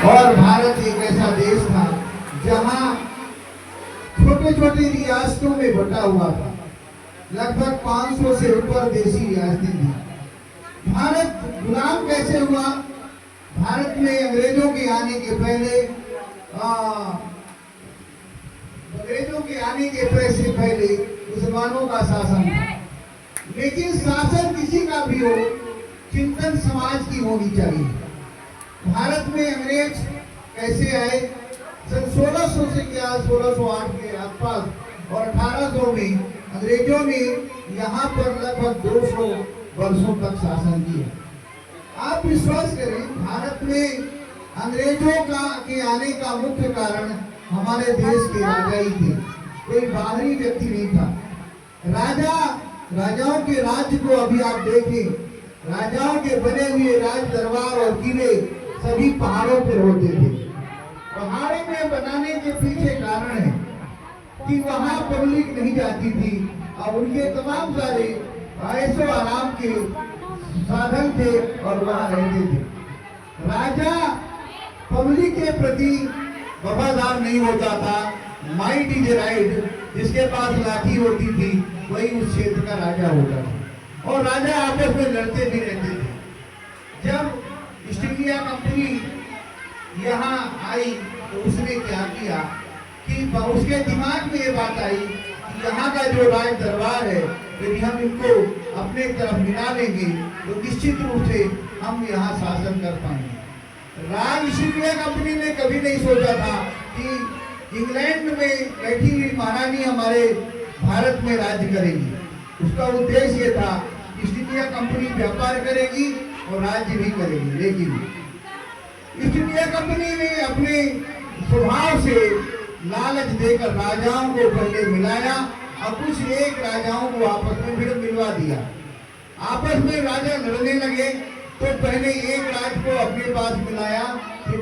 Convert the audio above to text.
और भारत एक ऐसा देश था जहां छोटे छोटे रियासतों में बटा हुआ था। लगभग 500 से ऊपर देशी रियासतें थी। भारत गुलाम कैसे हुआ? भारत में अंग्रेजों के आने के पहले मुसलमानों का शासन था। लेकिन शासन किसी का भी हो, चिंतन समाज की होनी चाहिए। भारत में अंग्रेज कैसे आए? सन 1600 से क्या 1608 के आसपास और 1800 में अंग्रेजों ने यहाँ पर लगभग 200 वर्षों तक शासन किया। आप विश्वास करें, भारत में अंग्रेजों के आने का मुख्य कारण हमारे देश के राजा ही थे, कोई बाहरी व्यक्ति नहीं था। राजाओं के राज्य को अभी आप देखें, राजाओं के बने हुए राज दरबार और किले सभी पहाड़ों पर होते थे। पहाड़ों में बनाने के पीछे कारण है कि वहां पब्लिक नहीं जाती थी और उनके तमाम सारे ऐशो आराम के साधन थे और वहां रहते थे। राजा पब्लिक के प्रति वफादार नहीं होता था। माइट इज राइट, जिसके पास लाठी होती थी वही उस क्षेत्र का राजा होता था। और राजा आपस में लड़ते भी रहते थे। जब ईस्ट इंडिया कंपनी यहाँ आई तो उसने क्या किया कि उसके दिमाग में ये बात आई कि यहाँ का जो राज दरबार है, यदि हम इनको अपने तरफ मिला लेंगे तो निश्चित रूप से हम यहाँ शासन कर पाएंगे। ईस्ट इंडिया कंपनी ने कभी नहीं सोचा था कि इंग्लैंड में बैठी हुई महारानी हमारे भारत में राज्य करेगी। उसका उद्देश्य ये था, ईस्ट इंडिया कंपनी व्यापार करेगी और राज्य भी करेगी। लेकिन ईस्ट इंडिया कंपनी ने अपने स्वभाव से लालच देकर राजाओं को पहले मिलाया और कुछ एक राजाओं को आपस में फिर मिलवा दिया। आपस में राजा लड़ने लगे तो पहले एक राज को अपने पास मिलाया, फिर